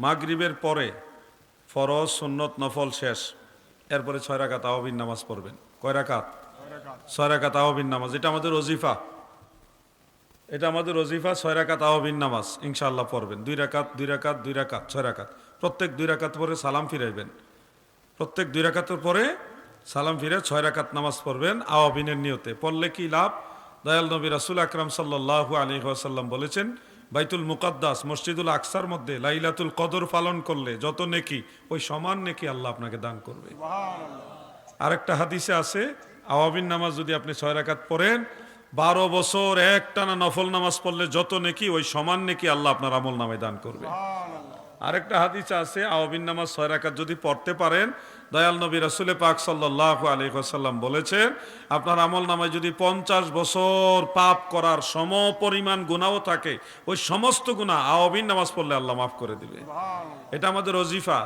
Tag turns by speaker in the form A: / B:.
A: মাগরিবের পরে ফরজ সুন্নত নফল শেষ, এরপরে 6 রাকাত আওয়াবিন নামাজ পড়বেন। কয় রাকাত? 6 রাকাত আওয়াবিন নামাজ। এটা আমাদের ওজিফা, এটা আমাদের ওজিফা। 6 রাকাত আওয়াবিন নামাজ ইনশাআল্লাহ পড়বেন। 2 রাকাত 2 রাকাত 2 রাকাত 6 রাকাত। প্রত্যেক 2 রাকাত পরে সালাম ফিরাইবেন। প্রত্যেক 2 রাকাতের পরে সালাম ফিরে 6 রাকাত নামাজ পড়বেন আওয়াবিনের নিয়তে। পড়লে কি লাভ? দয়াল নবী রাসূল আকরাম সাল্লাল্লাহু আলাইহি ওয়াসাল্লাম বলেছেন, বাইতুল মুকাদ্দাস মসজিদুল আকসার মধ্যে লাইলাতুল কদর পালন করলে যত নেকি, ওই সমান নেকি আল্লাহ আপনাকে দান করবে। আরেকটা হাদিসে আছে, আওয়াবিন নামাজ যদি আপনি 6 রাকাত পড়েন, 12 বছর একটানা নফল নামাজ পড়লে যত নেকি, ওই সমান নেকি আল্লাহ আপনার আমল নামে দান করবে। আরেকটা হাদিস আছে, আওয়াবিন নামাজ 6 রাকাত যদি পড়তে পারেন, দয়াল নবী রাসূল পাক সাল্লাল্লাহু আলাইহি ওয়াসাল্লাম বলেছেন, আপনার আমল নামায় যদি 50 বছর পাপ করার সম পরিমাণ গুনাহও থাকে, ওই সমস্ত গুনাহ আওয়াবিন নামাজ পড়লে আল্লাহ মাফ করে দিবে। এটা আমাদের ওজিফা।